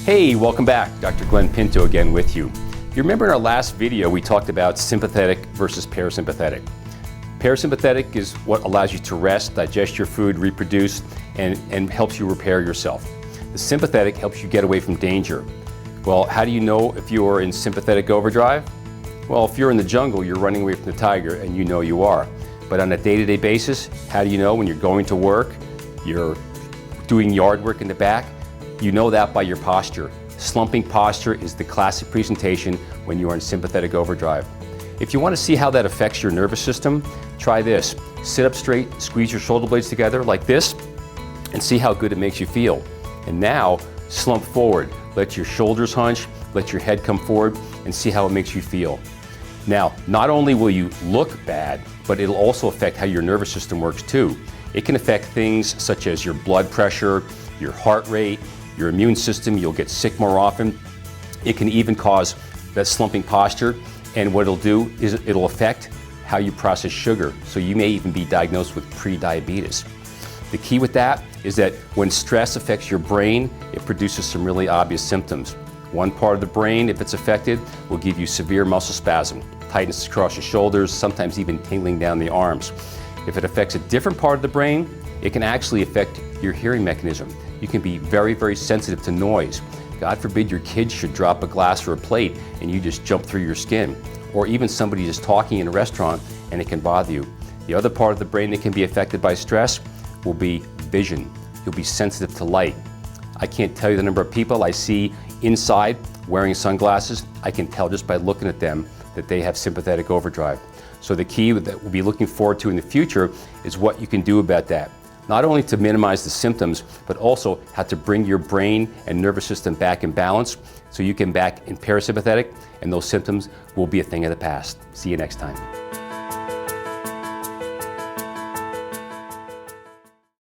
Hey, welcome back. Dr. Glenn Pinto again with you. You remember in our last video we talked about sympathetic versus parasympathetic. Parasympathetic is what allows you to rest, digest your food, reproduce, and helps you repair yourself. The sympathetic helps you get away from danger. Well, how do you know if you're in sympathetic overdrive? Well, if you're in the jungle, you're running away from the tiger, and you know you are. But on a day-to-day basis, how do you know when you're going to work, you're doing yard work in the back? You know that by your posture. Slumping posture is the classic presentation when you are in sympathetic overdrive. If you want to see how that affects your nervous system, try this. Sit up straight, squeeze your shoulder blades together like this, and see how good it makes you feel. And now, slump forward. Let your shoulders hunch, let your head come forward, and see how it makes you feel. Now, not only will you look bad, but it'll also affect how your nervous system works too. It can affect things such as your blood pressure, your heart rate, your immune system. You'll get sick more often. It can even cause that slumping posture, and what it'll do is it'll affect how you process sugar, so you may even be diagnosed with pre-diabetes. The key with that is that when stress affects your brain, it produces some really obvious symptoms. One part of the brain, if it's affected, will give you severe muscle spasm, tightness across your shoulders, sometimes even tingling down the arms. If it affects a different part of the brain, it can actually affect your hearing mechanism. You can be very, very sensitive to noise. God forbid your kids should drop a glass or a plate and you just jump through your skin. Or even somebody just talking in a restaurant and it can bother you. The other part of the brain that can be affected by stress will be vision. You'll be sensitive to light. I can't tell you the number of people I see inside wearing sunglasses. I can tell just by looking at them that they have sympathetic overdrive. So the key that we'll be looking forward to in the future is what you can do about that. Not only to minimize the symptoms, but also how to bring your brain and nervous system back in balance so you can back in parasympathetic and those symptoms will be a thing of the past. See you next time.